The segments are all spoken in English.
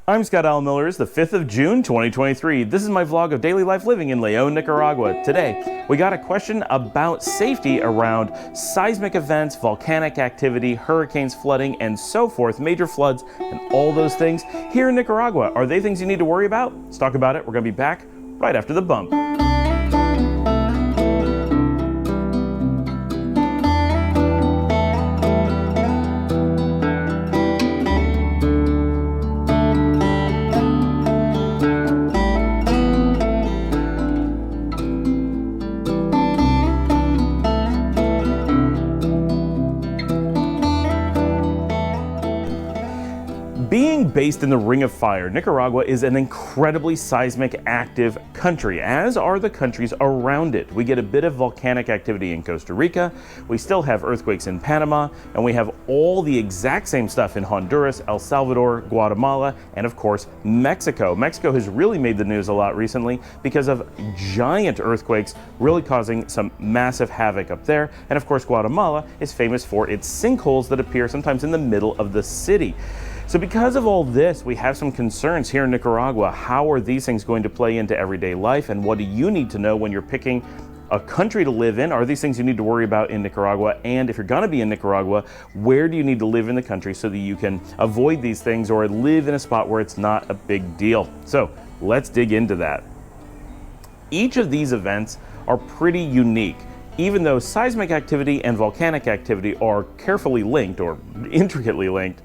I'm Scott Allen Miller. It's the 5th of June, 2023. This is my vlog of daily life living in Leon, Nicaragua. Today, we got a question about safety around seismic events, volcanic activity, hurricanes, flooding, and so forth, major floods, and all those things here in Nicaragua. Are they things you need to worry about? Let's talk about it. We're going to be back right after the bump. Being based in the Ring of Fire, Nicaragua is an incredibly seismic active country, as are the countries around it. We get a bit of volcanic activity in Costa Rica, we still have earthquakes in Panama, and we have all the exact same stuff in Honduras, El Salvador, Guatemala, and of course Mexico. Mexico has really made the news a lot recently because of giant earthquakes really causing some massive havoc up there. And of course Guatemala is famous for its sinkholes that appear sometimes in the middle of the city. So because of all this, we have some concerns here in Nicaragua. How are these things going to play into everyday life, and what do you need to know when you're picking a country to live in? Are these things you need to worry about in Nicaragua? And if you're going to be in Nicaragua, where do you need to live in the country so that you can avoid these things or live in a spot where it's not a big deal? So let's dig into that. Each of these events are pretty unique. Even though seismic activity and volcanic activity are carefully linked or intricately linked,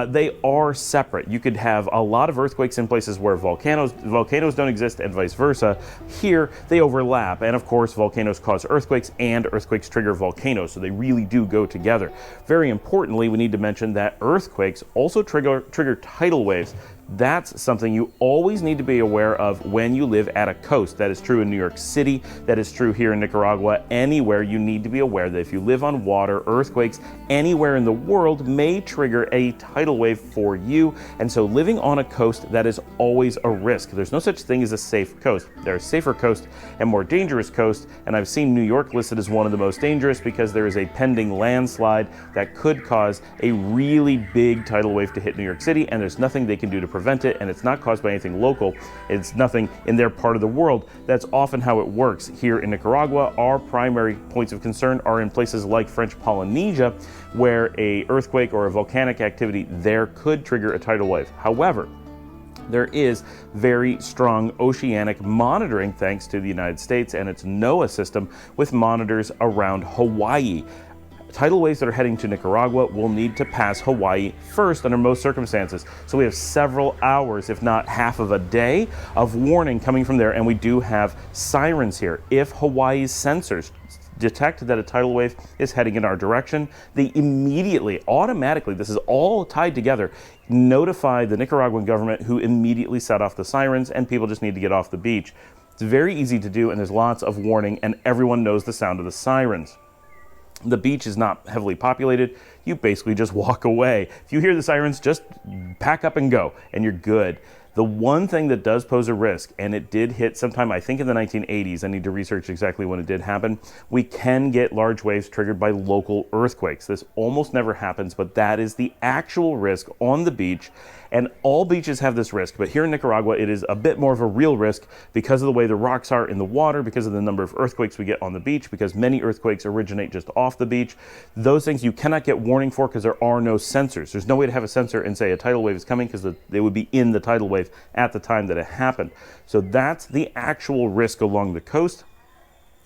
they are separate. You could have a lot of earthquakes in places where volcanoes don't exist and vice versa. Here, they overlap. And of course, volcanoes cause earthquakes and earthquakes trigger volcanoes. So they really do go together. Very importantly, we need to mention that earthquakes also trigger tidal waves. That's something you always need to be aware of when you live at a coast. That is true in New York City. That is true here in Nicaragua. Anywhere you need to be aware that if you live on water, earthquakes anywhere in the world may trigger a tidal wave for you. And so living on a coast, that is always a risk. There's no such thing as a safe coast. There are safer coasts and more dangerous coasts. And I've seen New York listed as one of the most dangerous because there is a pending landslide that could cause a really big tidal wave to hit New York City. And there's nothing they can do to prevent it, and it's not caused by anything local. It's nothing in their part of the world. That's often how it works. Here in Nicaragua, our primary points of concern are in places like French Polynesia, where a earthquake or a volcanic activity there could trigger a tidal wave. However, there is very strong oceanic monitoring thanks to the United States and its NOAA system with monitors around Hawaii. Tidal waves that are heading to Nicaragua will need to pass Hawaii first under most circumstances. So we have several hours, if not half of a day, of warning coming from there, and we do have sirens here. If Hawaii's sensors detect that a tidal wave is heading in our direction, they immediately, automatically, this is all tied together, notify the Nicaraguan government, who immediately set off the sirens, and people just need to get off the beach. It's very easy to do, and there's lots of warning, and everyone knows the sound of the sirens. The beach is not heavily populated. You basically just walk away. If you hear the sirens, just pack up and go, and you're good. The one thing that does pose a risk, and it did hit sometime, I think in the 1980s, I need to research exactly when it did happen, we can get large waves triggered by local earthquakes. This almost never happens, but that is the actual risk on the beach. And all beaches have this risk, but here in Nicaragua, it is a bit more of a real risk because of the way the rocks are in the water, because of the number of earthquakes we get on the beach, because many earthquakes originate just off the beach. Those things you cannot get warning for because there are no sensors. There's no way to have a sensor and say a tidal wave is coming because they would be in the tidal wave at the time that it happened. So that's the actual risk along the coast,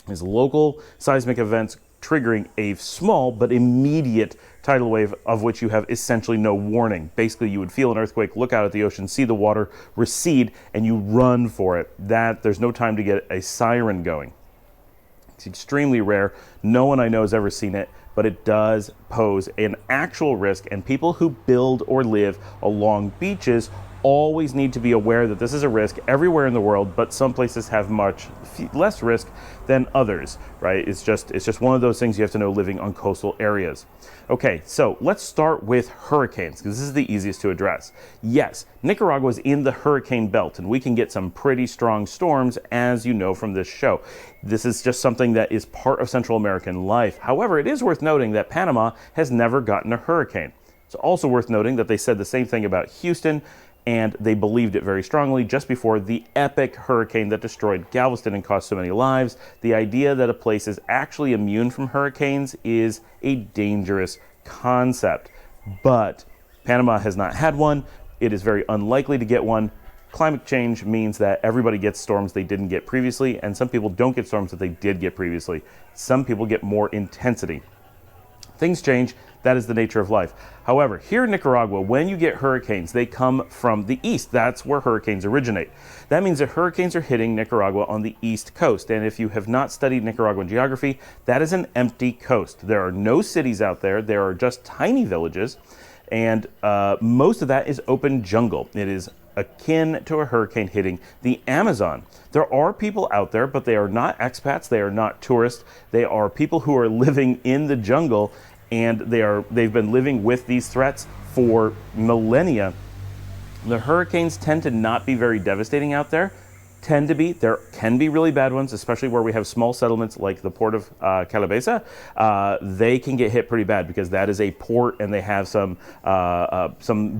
is local seismic events triggering a small but immediate tidal wave of which you have essentially no warning. Basically, you would feel an earthquake, look out at the ocean, see the water recede, and you run for it. There's no time to get a siren going. It's extremely rare. No one I know has ever seen it, but it does pose an actual risk, and people who build or live along beaches always need to be aware that this is a risk everywhere in the world, but some places have much less risk than others, right? It's just one of those things you have to know living on coastal areas. Okay, so let's start with hurricanes, because this is the easiest to address. Yes, Nicaragua is in the hurricane belt, and we can get some pretty strong storms, as you know from this show. This is just something that is part of Central American life. However, it is worth noting that Panama has never gotten a hurricane. It's also worth noting that they said the same thing about Houston and they believed it very strongly just before the epic hurricane that destroyed Galveston and cost so many lives. The idea that a place is actually immune from hurricanes is a dangerous concept. But Panama has not had one. It is very unlikely to get one. Climate change means that everybody gets storms they didn't get previously, and some people don't get storms that they did get previously. Some people get more intensity. Things change. That is the nature of life. However, here in Nicaragua, when you get hurricanes, they come from the east. That's where hurricanes originate. That means that hurricanes are hitting Nicaragua on the east coast. And if you have not studied Nicaraguan geography, that is an empty coast. There are no cities out there. There are just tiny villages. And most of that is open jungle. It is akin to a hurricane hitting the Amazon. There are people out there, but they are not expats. They are not tourists. They are people who are living in the jungle, and they've been living with these threats for millennia. The hurricanes tend to not be very devastating out there. There can be really bad ones, especially where we have small settlements like the port of Calabesa. They can get hit pretty bad because that is a port, and they have some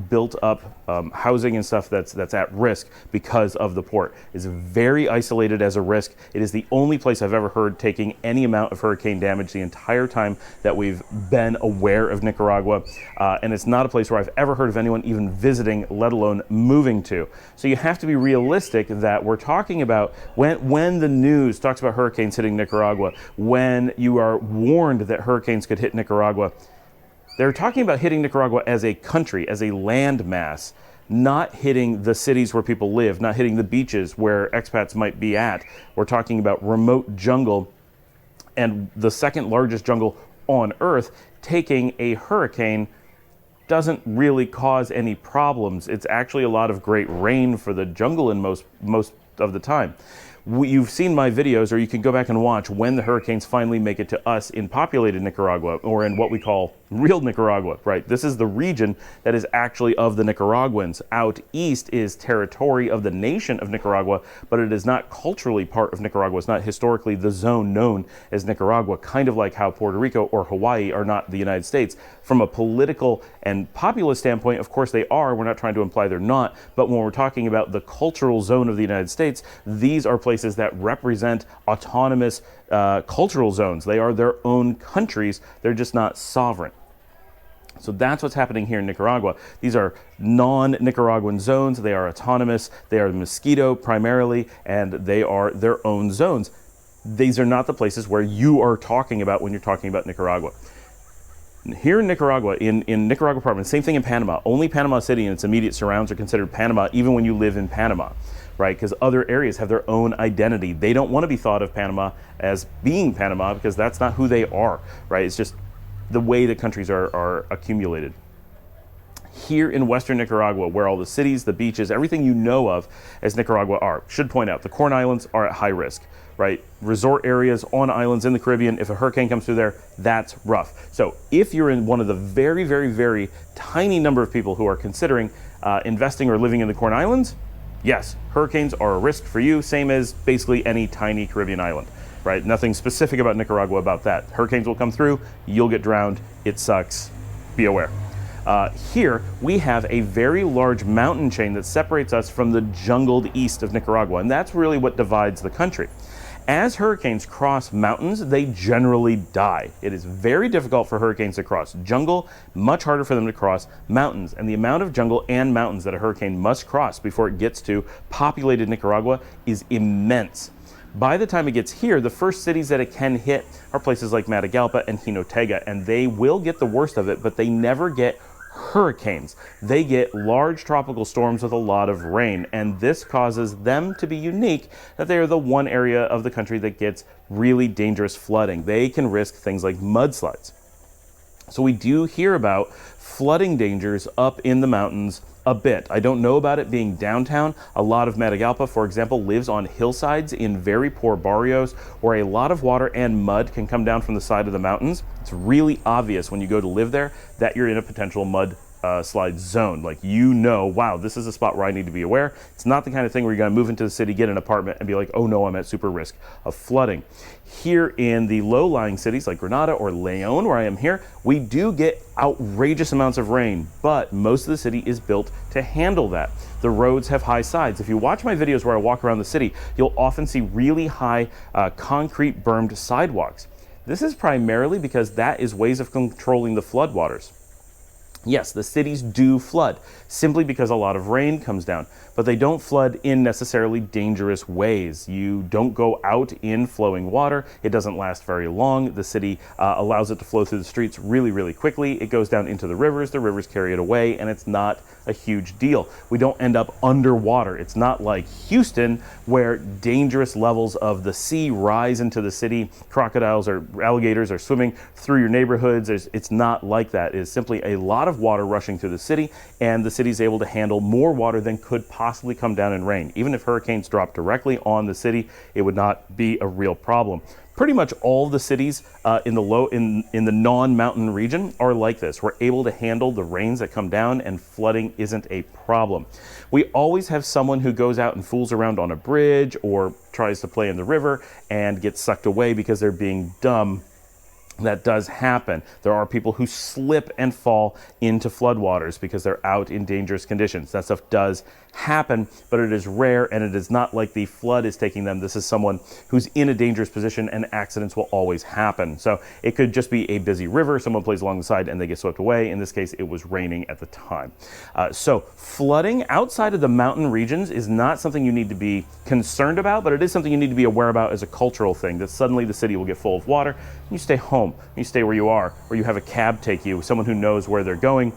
built up housing and stuff that's at risk because of the port. It's very isolated as a risk. It is the only place I've ever heard taking any amount of hurricane damage the entire time that we've been aware of Nicaragua. And it's not a place where I've ever heard of anyone even visiting, let alone moving to. So you have to be realistic that we're talking about when the news talks about hurricanes hitting Nicaragua, when you are warned that hurricanes could hit Nicaragua, they're talking about hitting Nicaragua as a country, as a land mass, not hitting the cities where people live, not hitting the beaches where expats might be at. We're talking about remote jungle, and the second largest jungle on Earth. Taking a hurricane doesn't really cause any problems. It's actually a lot of great rain for the jungle in most of the time. You've seen my videos, or you can go back and watch when the hurricanes finally make it to us in populated Nicaragua, or in what we call real Nicaragua, right? This is the region that is actually of the Nicaraguans. Out east is territory of the nation of Nicaragua, but it is not culturally part of Nicaragua. It's not historically the zone known as Nicaragua, kind of like how Puerto Rico or Hawaii are not the United States. From a political and populist standpoint, of course they are. We're not trying to imply they're not, but when we're talking about the cultural zone of the United States, these are places that represent autonomous cultural zones. They are their own countries. They're just not sovereign. So that's what's happening here in Nicaragua. These are non-Nicaraguan zones. They are autonomous. They are Mosquito primarily, and they are their own zones. These are not the places where you are talking about when you're talking about Nicaragua. Here in Nicaragua, in Nicaragua province, same thing in Panama. Only Panama City and its immediate surrounds are considered Panama, even when you live in Panama, right? Because other areas have their own identity. They don't want to be thought of Panama as being Panama because that's not who they are, right? It's just the way that countries are accumulated. Here in Western Nicaragua, where all the cities, the beaches, everything you know of as Nicaragua are, should point out the Corn Islands are at high risk, right? Resort areas on islands in the Caribbean, if a hurricane comes through there, that's rough. So if you're in one of the very, very, very tiny number of people who are considering investing or living in the Corn Islands, yes, hurricanes are a risk for you, same as basically any tiny Caribbean island, right? Nothing specific about Nicaragua about that. Hurricanes will come through, you'll get drowned, it sucks, be aware. Here, we have a very large mountain chain that separates us from the jungled east of Nicaragua, and that's really what divides the country. As hurricanes cross mountains, they generally die. It is very difficult for hurricanes to cross jungle, much harder for them to cross mountains, and the amount of jungle and mountains that a hurricane must cross before it gets to populated Nicaragua is immense. By the time it gets here, the first cities that it can hit are places like Matagalpa and Jinotega, and they will get the worst of it, but they never get hurricanes. They get large tropical storms with a lot of rain, and this causes them to be unique, that they are the one area of the country that gets really dangerous flooding. They can risk things like mudslides. So we do hear about flooding dangers up in the mountains a bit. I don't know about it being downtown. A lot of Matagalpa, for example, lives on hillsides in very poor barrios where a lot of water and mud can come down from the side of the mountains. It's really obvious when you go to live there that you're in a potential mud slide zone. Like, you know, wow, this is a spot where I need to be aware. It's not the kind of thing where you're going to move into the city, get an apartment, and be like, oh no, I'm at super risk of flooding. Here in the low-lying cities like Granada or Leon, where I am here, we do get outrageous amounts of rain, but most of the city is built to handle that. The roads have high sides. If you watch my videos where I walk around the city, you'll often see really high concrete bermed sidewalks. This is primarily because that is ways of controlling the floodwaters. Yes, the cities do flood simply because a lot of rain comes down, but they don't flood in necessarily dangerous ways. You don't go out in flowing water. It doesn't last very long. The city allows it to flow through the streets really, really quickly. It goes down into the rivers carry it away, and it's not a huge deal. We don't end up underwater. It's not like Houston, where dangerous levels of the sea rise into the city. Crocodiles or alligators are swimming through your neighborhoods. It's not like that. It is simply a lot of water rushing through the city, and the city is able to handle more water than could possibly come down in rain. Even if hurricanes drop directly on the city, it would not be a real problem. Pretty much all the cities in the non-mountain region are like this. We're able to handle the rains that come down, and flooding isn't a problem. We always have someone who goes out and fools around on a bridge or tries to play in the river and gets sucked away because they're being dumb. That does happen. There are people who slip and fall into floodwaters because they're out in dangerous conditions. That stuff does happen, but it is rare, and it is not like the flood is taking them. This is someone who's in a dangerous position, and accidents will always happen. So it could just be a busy river, someone plays along the side and they get swept away. In this case, it was raining at the time. So flooding outside of the mountain regions is not something you need to be concerned about, but it is something you need to be aware about as a cultural thing, that suddenly the city will get full of water and you stay home. You stay where you are, or you have a cab take you, someone who knows where they're going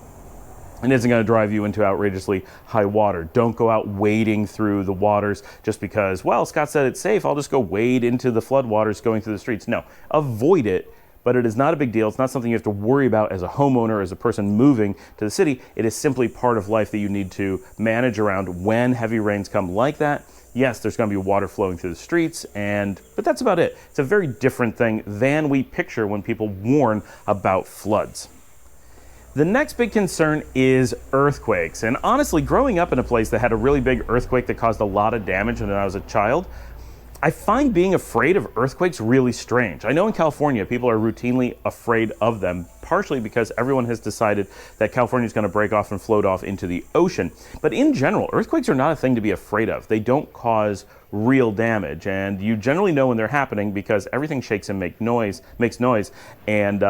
and isn't going to drive you into outrageously high water. Don't go out wading through the waters just because, well, Scott said it's safe, I'll just go wade into the floodwaters going through the streets. No, avoid it, but it is not a big deal. It's not something you have to worry about as a homeowner, as a person moving to the city. It is simply part of life that you need to manage around when heavy rains come like that. Yes, there's going to be water flowing through the streets, but that's about it. It's a very different thing than we picture when people warn about floods. The next big concern is earthquakes. And honestly, growing up in a place that had a really big earthquake that caused a lot of damage when I was a child, I find being afraid of earthquakes really strange. I know in California, people are routinely afraid of them, partially because everyone has decided that California is going to break off and float off into the ocean. But in general, earthquakes are not a thing to be afraid of. They don't cause real damage, and you generally know when they're happening because everything shakes and makes noise, and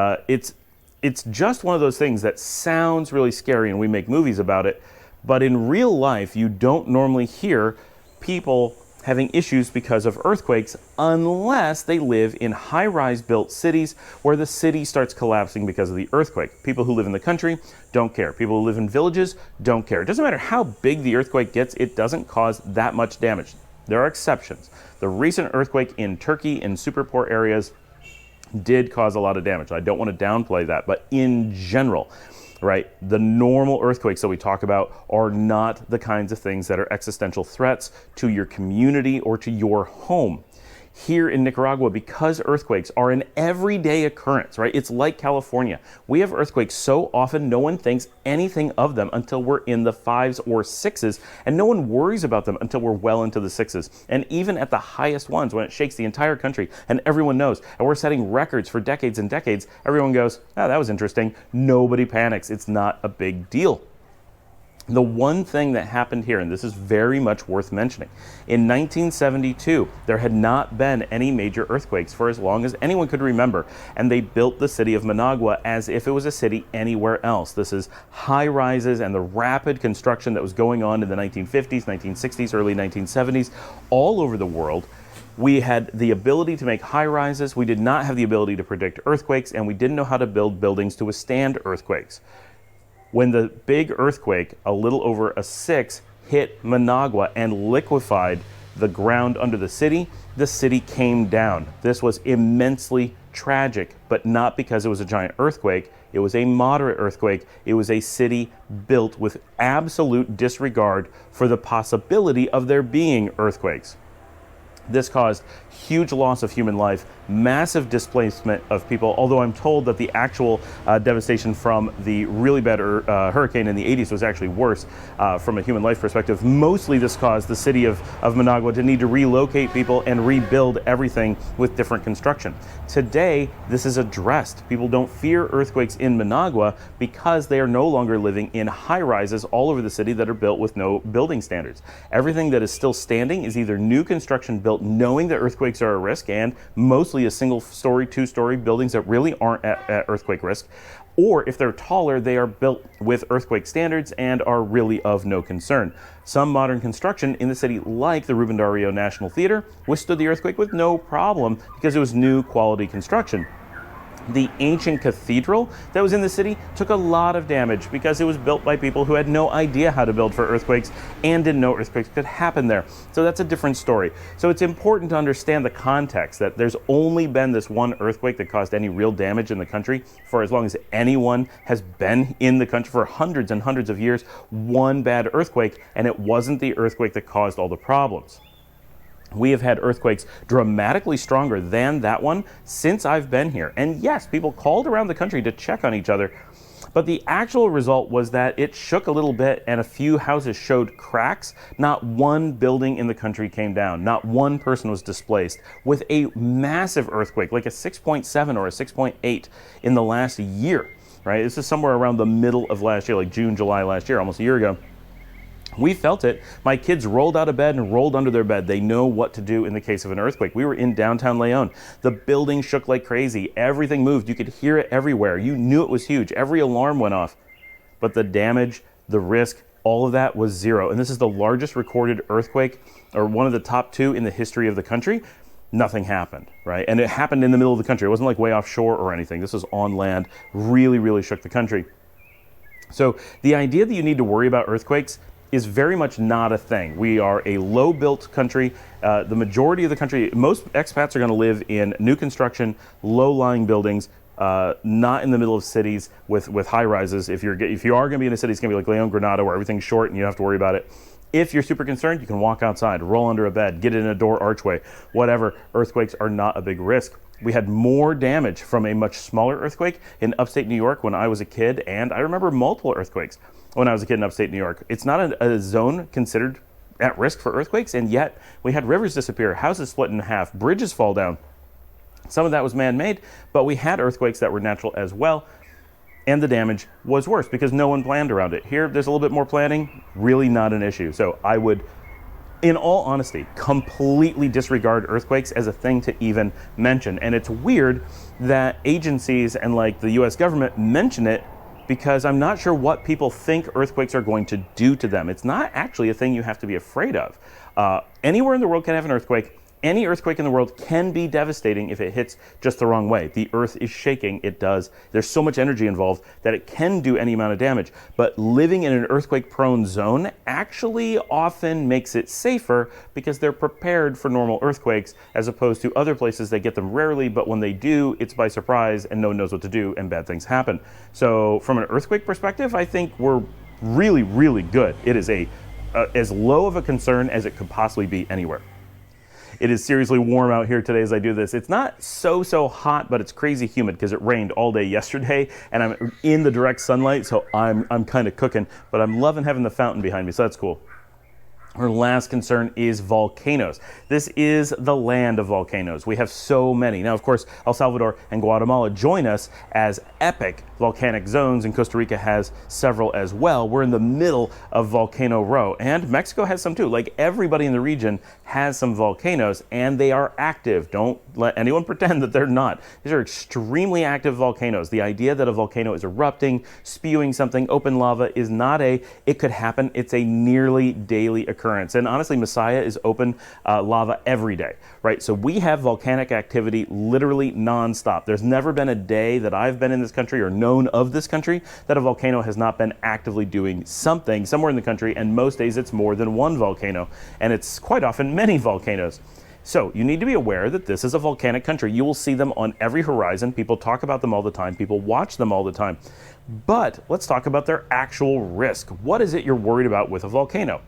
it's just one of those things that sounds really scary, and we make movies about it. But in real life, you don't normally hear people having issues because of earthquakes unless they live in high-rise built cities where the city starts collapsing because of the earthquake. People who live in the country don't care. People who live in villages don't care. It doesn't matter how big the earthquake gets, it doesn't cause that much damage. There are exceptions. The recent earthquake in Turkey in super poor areas did cause a lot of damage. I don't want to downplay that, but in general, right, the normal earthquakes that we talk about are not the kinds of things that are existential threats to your community or to your home. Here in Nicaragua, because earthquakes are an everyday occurrence, right? It's like California. We have earthquakes so often, no one thinks anything of them until we're in the 5s or 6s, and no one worries about them until we're well into the 6s. And even at the highest ones, when it shakes the entire country and everyone knows, and we're setting records for decades and decades, everyone goes, oh, that was interesting. Nobody panics. It's not a big deal. The one thing that happened here, and this is very much worth mentioning, in 1972, there had not been any major earthquakes for as long as anyone could remember, and they built the city of Managua as if it was a city anywhere else. This is high rises and the rapid construction that was going on in the 1950s, 1960s, early 1970s, all over the world. We had the ability to make high rises, we did not have the ability to predict earthquakes, and we didn't know how to build buildings to withstand earthquakes. When the big earthquake, a little over a 6, hit Managua and liquefied the ground under the city came down. This was immensely tragic, but not because it was a giant earthquake. It was a moderate earthquake. It was a city built with absolute disregard for the possibility of there being earthquakes. This caused huge loss of human life, massive displacement of people, although I'm told that the actual devastation from the really bad hurricane in the 80s was actually worse from a human life perspective. Mostly this caused the city of Managua to need to relocate people and rebuild everything with different construction. Today, this is addressed. People don't fear earthquakes in Managua because they are no longer living in high-rises all over the city that are built with no building standards. Everything that is still standing is either new construction built knowing that earthquakes are a risk, and mostly a single-story, two-story buildings that really aren't at earthquake risk, or if they're taller, they are built with earthquake standards and are really of no concern. Some modern construction in the city, like the Rubén Darío National Theater, withstood the earthquake with no problem because it was new quality construction. The ancient cathedral that was in the city took a lot of damage because it was built by people who had no idea how to build for earthquakes and didn't know earthquakes could happen there. So that's a different story. So it's important to understand the context that there's only been this one earthquake that caused any real damage in the country for as long as anyone has been in the country, for hundreds and hundreds of years. One bad earthquake, and it wasn't the earthquake that caused all the problems. We have had earthquakes dramatically stronger than that one since I've been here. And yes, people called around the country to check on each other, but the actual result was that it shook a little bit and a few houses showed cracks. Not one building in the country came down. Not one person was displaced. With a massive earthquake, like a 6.7 or a 6.8 in the last year, right? This is somewhere around the middle of last year, like June, July last year, almost a year ago. We felt it. My kids rolled out of bed and rolled under their bed. They know what to do in the case of an earthquake. We were in downtown Leon. The building shook like crazy. Everything moved. You could hear it everywhere. You knew it was huge. Every alarm went off. But the damage, the risk, all of that was zero. And this is the largest recorded earthquake, or one of the top two in the history of the country. Nothing happened, right? And it happened in the middle of the country. It wasn't like way offshore or anything. This was on land. Really, really shook the country. So the idea that you need to worry about earthquakes is very much not a thing. We are a low-built country. The majority of the country, most expats are going to live in new construction, low-lying buildings, not in the middle of cities with high-rises. If you are going to be in a city, it's going to be like Leon, Granada, where everything's short and you don't have to worry about it. If you're super concerned, you can walk outside, roll under a bed, get in a door archway, whatever. Earthquakes are not a big risk. We had more damage from a much smaller earthquake in upstate New York when I was a kid, and I remember multiple earthquakes when I was a kid in upstate New York. It's not a zone considered at risk for earthquakes, and yet we had rivers disappear, houses split in half, bridges fall down. Some of that was man-made, but we had earthquakes that were natural as well, and the damage was worse because no one planned around it. Here, there's a little bit more planning, really not an issue. So I would, in all honesty, completely disregard earthquakes as a thing to even mention. And it's weird that agencies and like the US government mention it, because I'm not sure what people think earthquakes are going to do to them. It's not actually a thing you have to be afraid of. Anywhere in the world can have an earthquake. Any earthquake in the world can be devastating if it hits just the wrong way. The earth is shaking, it does. There's so much energy involved that it can do any amount of damage. But living in an earthquake-prone zone actually often makes it safer because they're prepared for normal earthquakes, as opposed to other places that get them rarely, but when they do, it's by surprise and no one knows what to do and bad things happen. So from an earthquake perspective, I think we're really, really good. It is as low of a concern as it could possibly be anywhere. It is seriously warm out here today as I do this. It's not so hot, but it's crazy humid because it rained all day yesterday, and I'm in the direct sunlight, so I'm kind of cooking, but I'm loving having the fountain behind me, so that's cool. Our last concern is volcanoes. This is the land of volcanoes. We have so many. Now, of course, El Salvador and Guatemala join us as epic volcanic zones, and Costa Rica has several as well. We're in the middle of Volcano Row, and Mexico has some too. Like, everybody in the region has some volcanoes, and they are active. Don't let anyone pretend that they're not. These are extremely active volcanoes. The idea that a volcano is erupting, spewing something, open lava, is not it could happen. It's a nearly daily occurrence. And honestly, Messiah is open lava every day, right? So we have volcanic activity literally nonstop. There's never been a day that I've been in this country or known of this country that a volcano has not been actively doing something somewhere in the country, and most days it's more than one volcano, and it's quite often many volcanoes. So you need to be aware that this is a volcanic country. You will see them on every horizon. People talk about them all the time. People watch them all the time. But let's talk about their actual risk. What is it you're worried about with a volcano?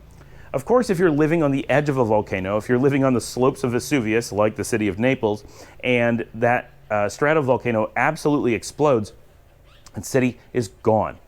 Of course, if you're living on the edge of a volcano, if you're living on the slopes of Vesuvius, like the city of Naples, and that stratovolcano absolutely explodes, the city is gone,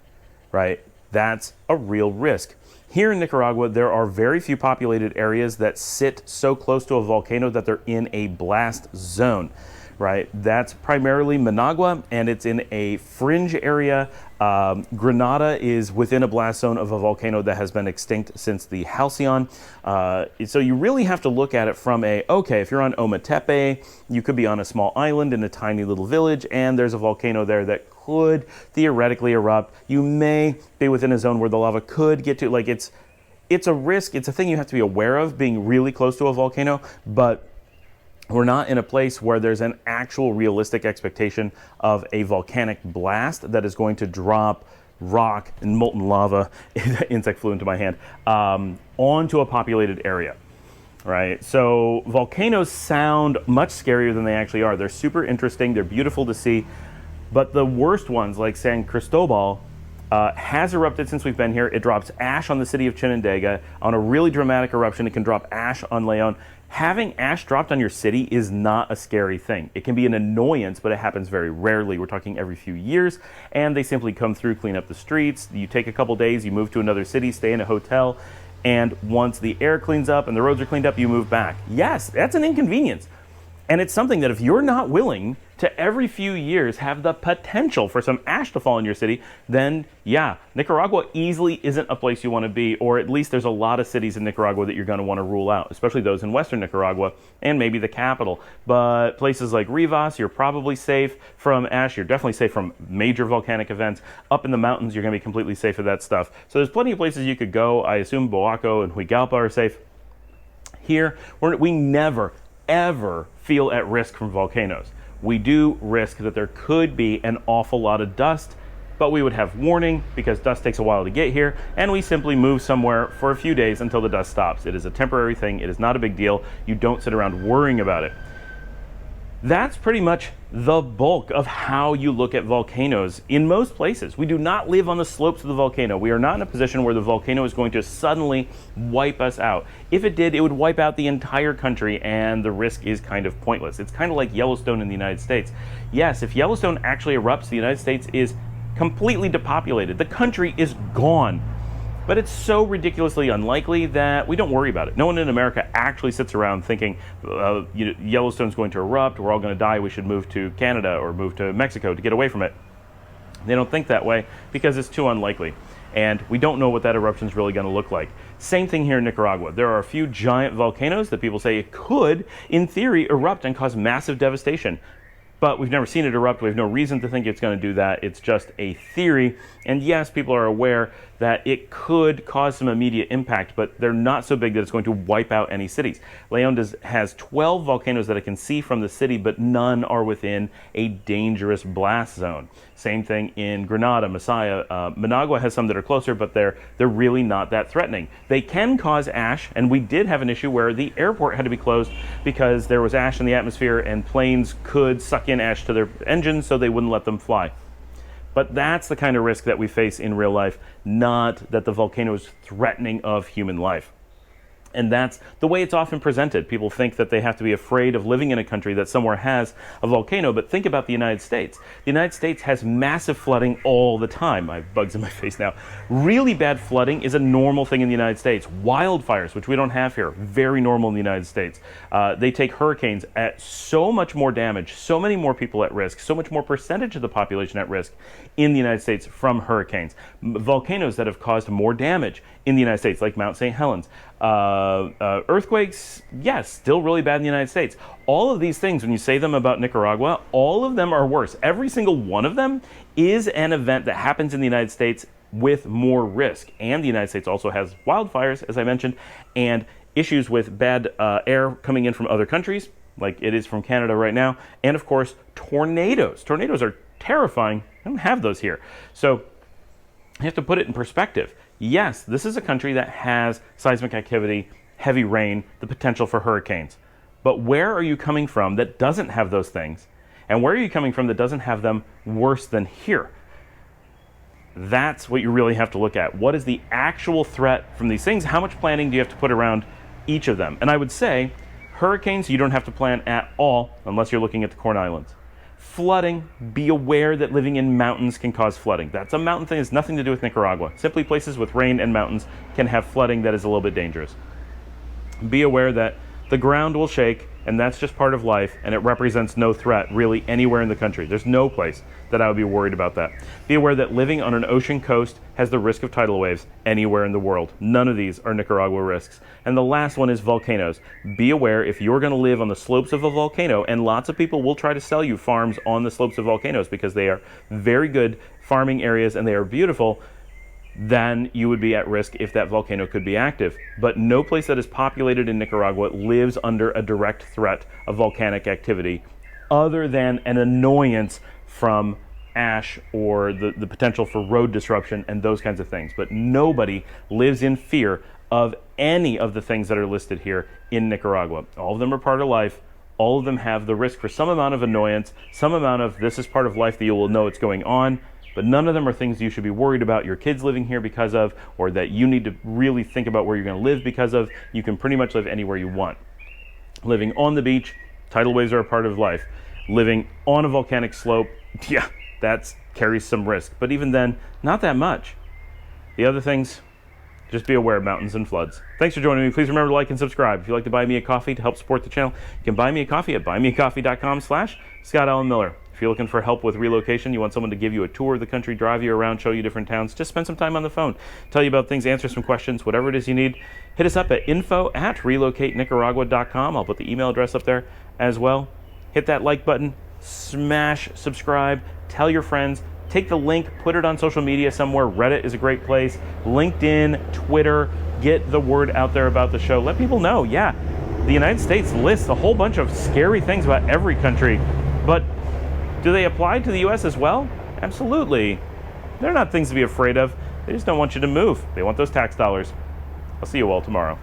right? That's a real risk. Here in Nicaragua, there are very few populated areas that sit so close to a volcano that they're in a blast zone, right? That's primarily Managua, and it's in a fringe area. Granada is within a blast zone of a volcano that has been extinct since the Halcyon. So you really have to look at it from okay, if you're on Ometepe, you could be on a small island in a tiny little village, and there's a volcano there that could theoretically erupt. You may be within a zone where the lava could get to, like, it's a risk. It's a thing you have to be aware of, being really close to a volcano, but we're not in a place where there's an actual realistic expectation of a volcanic blast that is going to drop rock and molten lava, insect flew into my hand, onto a populated area, right? So volcanoes sound much scarier than they actually are. They're super interesting, they're beautiful to see, but the worst ones, like San Cristobal, has erupted since we've been here. It drops ash on the city of Chinandega. On a really dramatic eruption, it can drop ash on Leon. Having ash dropped on your city is not a scary thing. It can be an annoyance, but it happens very rarely. We're talking every few years, and they simply come through, clean up the streets. You take a couple days, you move to another city, stay in a hotel, and once the air cleans up and the roads are cleaned up, you move back. Yes, that's an inconvenience. And it's something that if you're not willing to every few years have the potential for some ash to fall in your city, then yeah, Nicaragua easily isn't a place you want to be, or at least there's a lot of cities in Nicaragua that you're going to want to rule out, especially those in western Nicaragua and maybe the capital. But places like Rivas, you're probably safe from ash. You're definitely safe from major volcanic events. Up in the mountains, you're going to be completely safe of that stuff. So there's plenty of places you could go. I assume Boaco and Huigalpa are safe. Here, we never, ever feel at risk from volcanoes. We do risk that there could be an awful lot of dust, but we would have warning because dust takes a while to get here, and we simply move somewhere for a few days until the dust stops. It is a temporary thing. It is not a big deal. You don't sit around worrying about it. That's pretty much the bulk of how you look at volcanoes in most places. We do not live on the slopes of the volcano. We are not in a position where the volcano is going to suddenly wipe us out. If it did, it would wipe out the entire country, and the risk is kind of pointless. It's kind of like Yellowstone in the United States. Yes, if Yellowstone actually erupts, the United States is completely depopulated. The country is gone. But it's so ridiculously unlikely that we don't worry about it. No one in America actually sits around thinking Yellowstone's going to erupt, we're all going to die, we should move to Canada or move to Mexico to get away from it. They don't think that way because it's too unlikely. And we don't know what that eruption is really going to look like. Same thing here in Nicaragua. There are a few giant volcanoes that people say it could, in theory, erupt and cause massive devastation. But we've never seen it erupt. We have no reason to think it's going to do that. It's just a theory. And yes, people are aware that it could cause some immediate impact, but they're not so big that it's going to wipe out any cities. Leon has 12 volcanoes that it can see from the city, but none are within a dangerous blast zone. Same thing in Granada, Masaya. Managua has some that are closer, but they're really not that threatening. They can cause ash, and we did have an issue where the airport had to be closed because there was ash in the atmosphere and planes could suck in ash to their engines, so they wouldn't let them fly. But that's the kind of risk that we face in real life, not that the volcano is threatening of human life. And that's the way it's often presented. People think that they have to be afraid of living in a country that somewhere has a volcano, but think about the United States. The United States has massive flooding all the time. I have bugs in my face now. Really bad flooding is a normal thing in the United States. Wildfires, which we don't have here, very normal in the United States. They take hurricanes at so much more damage, so many more people at risk, so much more percentage of the population at risk in the United States from hurricanes. Volcanoes that have caused more damage in the United States, like Mount St. Helens. Earthquakes, yes, still really bad in the United States. All of these things, when you say them about Nicaragua, all of them are worse. Every single one of them is an event that happens in the United States with more risk. And the United States also has wildfires, as I mentioned, and issues with bad air coming in from other countries, like it is from Canada right now. And of course, tornadoes. Tornadoes are terrifying. I don't have those here. So you have to put it in perspective. Yes, this is a country that has seismic activity, heavy rain, the potential for hurricanes. But where are you coming from that doesn't have those things? And where are you coming from that doesn't have them worse than here? That's what you really have to look at. What is the actual threat from these things? How much planning do you have to put around each of them? And I would say hurricanes, you don't have to plan at all unless you're looking at the Corn Islands. Flooding, be aware that living in mountains can cause flooding. That's a mountain thing. It has nothing to do with Nicaragua. Simply places with rain and mountains can have flooding that is a little bit dangerous. Be aware that the ground will shake, and that's just part of life, and it represents no threat really anywhere in the country. There's no place that I would be worried about that. Be aware that living on an ocean coast has the risk of tidal waves anywhere in the world. None of these are Nicaragua risks. And the last one is volcanoes. Be aware if you're going to live on the slopes of a volcano, and lots of people will try to sell you farms on the slopes of volcanoes because they are very good farming areas and they are beautiful, then you would be at risk if that volcano could be active. But no place that is populated in Nicaragua lives under a direct threat of volcanic activity other than an annoyance from ash or the potential for road disruption and those kinds of things. But nobody lives in fear of any of the things that are listed here in Nicaragua. All of them are part of life. All of them have the risk for some amount of annoyance, some amount of this is part of life that you will know it's going on. But none of them are things you should be worried about your kids living here because of, or that you need to really think about where you're going to live because of. You can pretty much live anywhere you want. Living on the beach, tidal waves are a part of life. Living on a volcanic slope, yeah, that carries some risk. But even then, not that much. The other things, just be aware of mountains and floods. Thanks for joining me. Please remember to like and subscribe. If you'd like to buy me a coffee to help support the channel, you can buy me a coffee at buymeacoffee.com/Scott Allen Miller. If you're looking for help with relocation, you want someone to give you a tour of the country, drive you around, show you different towns, just spend some time on the phone, tell you about things, answer some questions, whatever it is you need, hit us up at info@relocatenicaragua.com. I'll put the email address up there as well. Hit that like button, smash subscribe, tell your friends, take the link, put it on social media somewhere. Reddit is a great place, LinkedIn, Twitter, get the word out there about the show. Let people know, yeah, the United States lists a whole bunch of scary things about every country, but do they apply to the U.S. as well? Absolutely. They're not things to be afraid of. They just don't want you to move. They want those tax dollars. I'll see you all tomorrow.